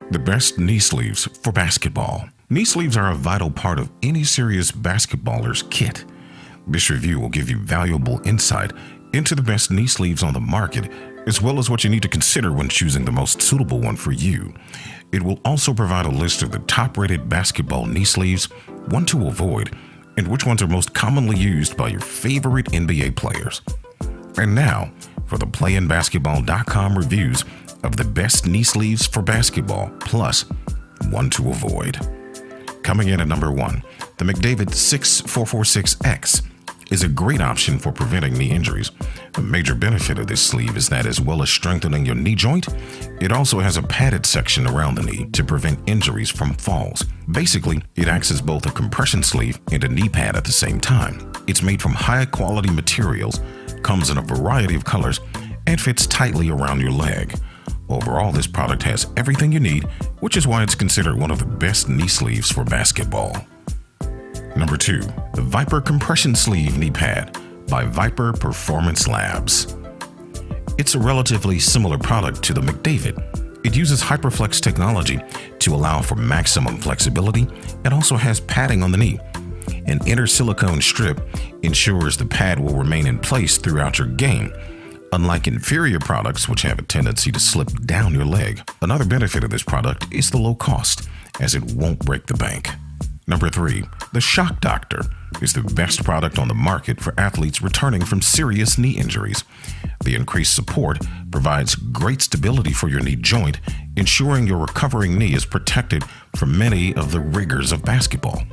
The best knee sleeves for basketball. Knee sleeves are a vital part of any serious basketballer's kit. This review will give you valuable insight into the best knee sleeves on the market, as well as what you need to consider when choosing the most suitable one for you. It will also provide a list of the top-rated basketball knee sleeves, one to avoid, and which ones are most commonly used by your favorite NBA players. And now, for the PlayInBasketball.com reviews of the best knee sleeves for basketball, plus one to avoid. Coming in at number 1, the McDavid 6446X is a great option for preventing knee injuries. The major benefit of this sleeve is that as well as strengthening your knee joint, it also has a padded section around the knee to prevent injuries from falls. Basically, it acts as both a compression sleeve and a knee pad at the same time. It's made from high-quality materials, comes in a variety of colors, and fits tightly around your leg. Overall, this product has everything you need, which is why it's considered one of the best knee sleeves for basketball. Number 2, the Viper Compression Sleeve Knee Pad by Viper Performance Labs. It's a relatively similar product to the McDavid. It uses HyperFlex technology to allow for maximum flexibility and also has padding on the knee. An inner silicone strip ensures the pad will remain in place throughout your game, unlike inferior products which have a tendency to slip down your leg. Another benefit of this product is the low cost, as it won't break the bank. Number 3, the Shock Doctor is the best product on the market for athletes returning from serious knee injuries. The increased support provides great stability for your knee joint, ensuring your recovering knee is protected from many of the rigors of basketball.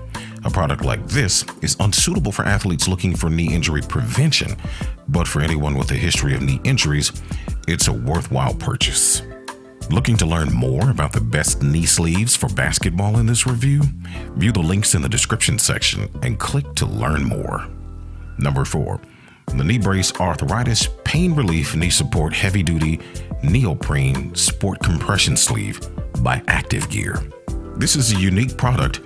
A product like this is unsuitable for athletes looking for knee injury prevention, but for anyone with a history of knee injuries, it's a worthwhile purchase. Looking to learn more about the best knee sleeves for basketball in this review? View the links in the description section and click to learn more. Number 4, the Knee Brace Arthritis Pain Relief Knee Support Heavy Duty Neoprene Sport Compression Sleeve by ActiveGear. This is a unique product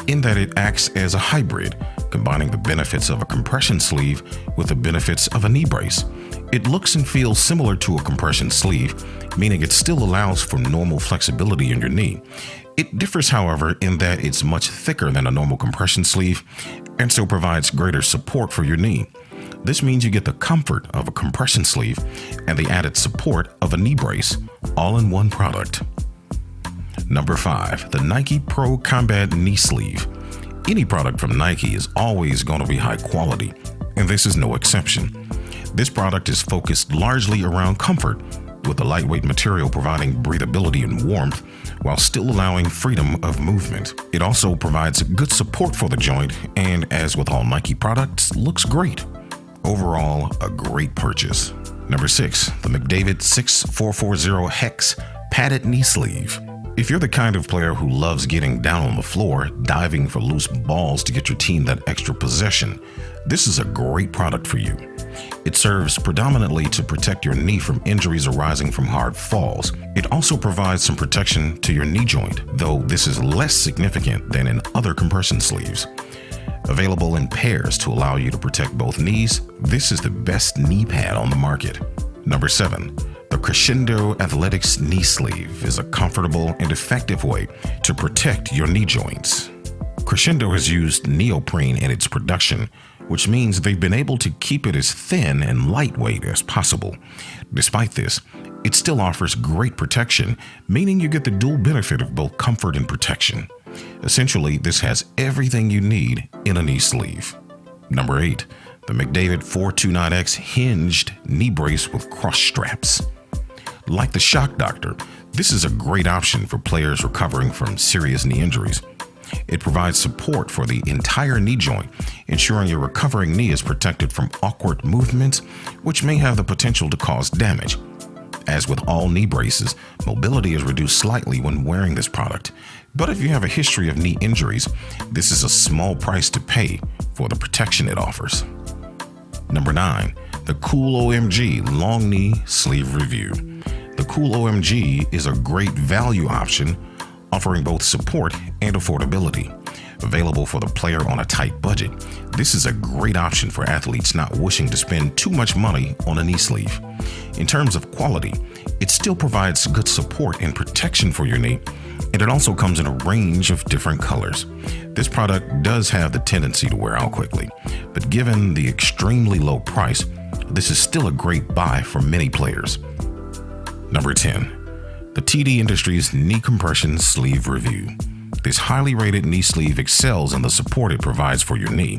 in that it acts as a hybrid, combining the benefits of a compression sleeve with the benefits of a knee brace. It looks and feels similar to a compression sleeve, meaning it still allows for normal flexibility in your knee. It differs, however, in that it's much thicker than a normal compression sleeve and so provides greater support for your knee. This means you get the comfort of a compression sleeve and the added support of a knee brace, all in one product. Number 5, the Nike Pro Combat Knee Sleeve. Any product from Nike is always going to be high quality, and this is no exception. This product is focused largely around comfort, with the lightweight material providing breathability and warmth while still allowing freedom of movement. It also provides good support for the joint and, as with all Nike products, looks great. Overall, a great purchase. Number 6, the McDavid 6440 Hex Padded Knee Sleeve. If you're the kind of player who loves getting down on the floor, diving for loose balls to get your team that extra possession, this is a great product for you. It serves predominantly to protect your knee from injuries arising from hard falls. It also provides some protection to your knee joint, though this is less significant than in other compression sleeves. Available in pairs to allow you to protect both knees, this is the best knee pad on the market. Number 7. The Crescendo Athletics Knee Sleeve is a comfortable and effective way to protect your knee joints. Crescendo has used neoprene in its production, which means they've been able to keep it as thin and lightweight as possible. Despite this, it still offers great protection, meaning you get the dual benefit of both comfort and protection. Essentially, this has everything you need in a knee sleeve. Number 8, the McDavid 429X Hinged Knee Brace with Cross Straps. Like the Shock Doctor, this is a great option for players recovering from serious knee injuries. It provides support for the entire knee joint, ensuring your recovering knee is protected from awkward movements, which may have the potential to cause damage. As with all knee braces, mobility is reduced slightly when wearing this product, but if you have a history of knee injuries, this is a small price to pay for the protection it offers. Number 9, the COOLOMG Long Knee Sleeve Review. The COOLOMG is a great value option, offering both support and affordability. Available for the player on a tight budget, this is a great option for athletes not wishing to spend too much money on a knee sleeve. In terms of quality, it still provides good support and protection for your knee, and it also comes in a range of different colors. This product does have the tendency to wear out quickly, but given the extremely low price, this is still a great buy for many players. Number 10. The TD Industries Knee Compression Sleeve Review. This highly rated knee sleeve excels in the support it provides for your knee.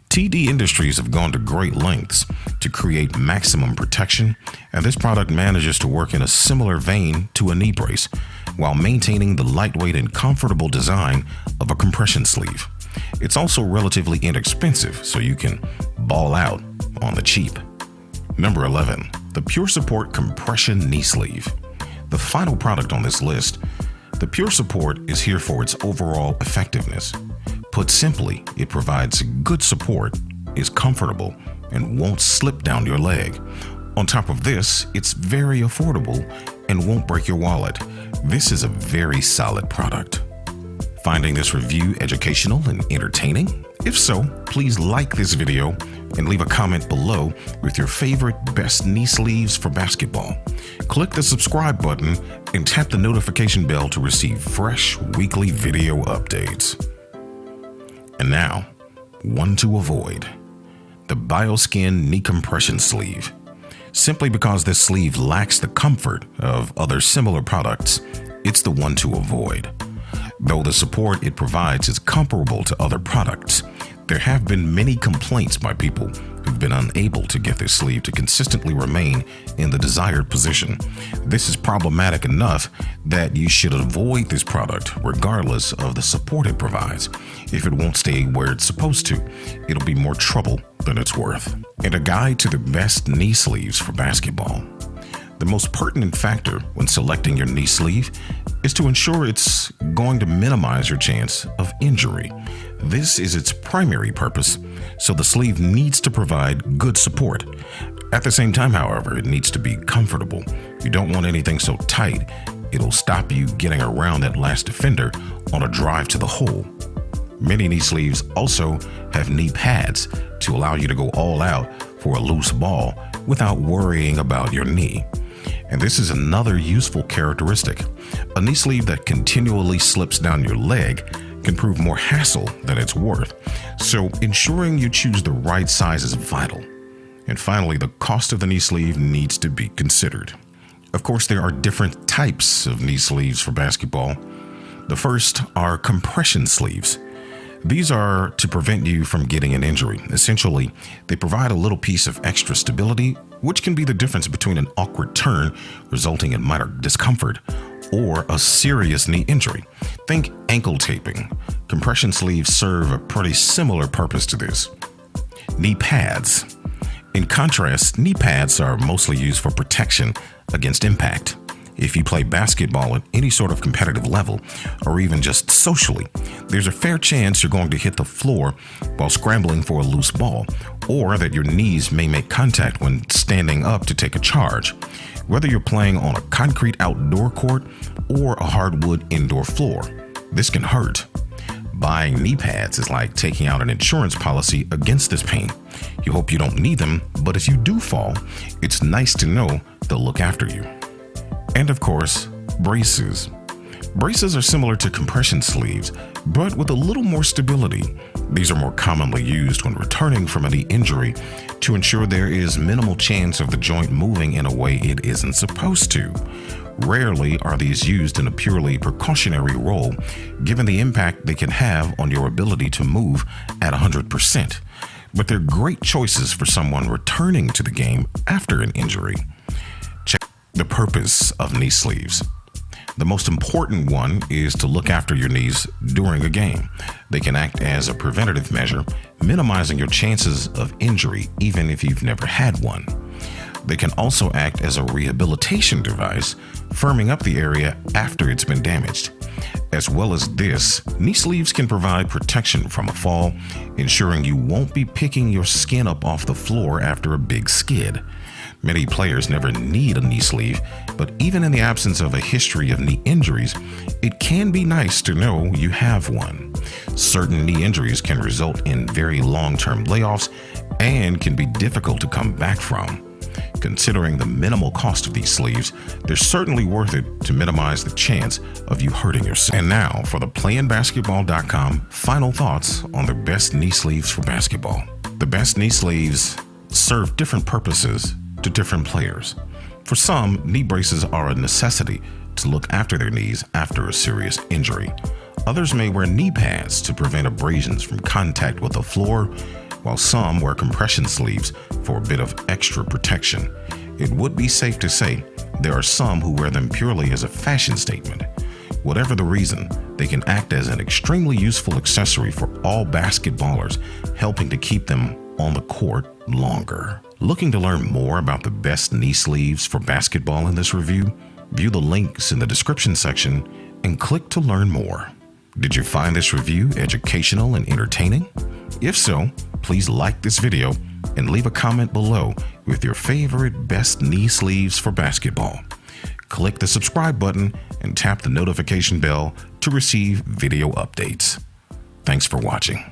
TD Industries have gone to great lengths to create maximum protection, and this product manages to work in a similar vein to a knee brace while maintaining the lightweight and comfortable design of a compression sleeve. It's also relatively inexpensive, so you can ball out on the cheap. Number 11. The Pure Support Compression Knee Sleeve. The final product on this list, the Pure Support is here for its overall effectiveness. Put simply, it provides good support, is comfortable, and won't slip down your leg. On top of this, it's very affordable and won't break your wallet. This is a very solid product. Finding this review educational and entertaining? If so, please like this video and leave a comment below with your favorite best knee sleeves for basketball. Click the subscribe button and tap the notification bell to receive fresh weekly video updates. And now, one to avoid. The BioSkin Knee Compression Sleeve. Simply because this sleeve lacks the comfort of other similar products, it's the one to avoid. Though the support it provides is comparable to other products, there have been many complaints by people who've been unable to get their sleeve to consistently remain in the desired position. This is problematic enough that you should avoid this product regardless of the support it provides. If it won't stay where it's supposed to, it'll be more trouble than it's worth. And a guide to the best knee sleeves for basketball. The most pertinent factor when selecting your knee sleeve is to ensure it's going to minimize your chance of injury. This is its primary purpose, so the sleeve needs to provide good support. At the same time, however, it needs to be comfortable. You don't want anything so tight it'll stop you getting around that last defender on a drive to the hole. Many knee sleeves also have knee pads to allow you to go all out for a loose ball without worrying about your knee. And this is another useful characteristic. A knee sleeve that continually slips down your leg can prove more hassle than it's worth. So ensuring you choose the right size is vital. And finally, the cost of the knee sleeve needs to be considered. Of course, there are different types of knee sleeves for basketball. The first are compression sleeves. These are to prevent you from getting an injury. Essentially, they provide a little piece of extra stability, which can be the difference between an awkward turn resulting in minor discomfort or a serious knee injury. Think ankle taping. Compression sleeves serve a pretty similar purpose to this. Knee pads. In contrast, knee pads are mostly used for protection against impact. If you play basketball at any sort of competitive level, or even just socially, there's a fair chance you're going to hit the floor while scrambling for a loose ball, or that your knees may make contact when standing up to take a charge. Whether you're playing on a concrete outdoor court or a hardwood indoor floor, this can hurt. Buying knee pads is like taking out an insurance policy against this pain. You hope you don't need them, but if you do fall, it's nice to know they'll look after you. And of course, braces. Braces are similar to compression sleeves, but with a little more stability. These are more commonly used when returning from a knee injury to ensure there is minimal chance of the joint moving in a way it isn't supposed to. Rarely are these used in a purely precautionary role, given the impact they can have on your ability to move at 100%. But they're great choices for someone returning to the game after an injury. Check the purpose of knee sleeves. The most important one is to look after your knees during a game. They can act as a preventative measure, minimizing your chances of injury even if you've never had one. They can also act as a rehabilitation device, firming up the area after it's been damaged. As well as this, knee sleeves can provide protection from a fall, ensuring you won't be picking your skin up off the floor after a big skid. Many players never need a knee sleeve, but even in the absence of a history of knee injuries, it can be nice to know you have one. Certain knee injuries can result in very long-term layoffs and can be difficult to come back from. Considering the minimal cost of these sleeves, they're certainly worth it to minimize the chance of you hurting yourself. And now for the playinbasketball.com final thoughts on their best knee sleeves for basketball. The best knee sleeves serve different purposes to different players. For some, knee braces are a necessity to look after their knees after a serious injury. Others may wear knee pads to prevent abrasions from contact with the floor, while some wear compression sleeves for a bit of extra protection. It would be safe to say there are some who wear them purely as a fashion statement. Whatever the reason, they can act as an extremely useful accessory for all basketballers, helping to keep them on the court longer. Looking to learn more about the best knee sleeves for basketball in this review? View the links in the description section and click to learn more. Did you find this review educational and entertaining? If so, please like this video and leave a comment below with your favorite best knee sleeves for basketball. Click the subscribe button and tap the notification bell to receive video updates. Thanks for watching.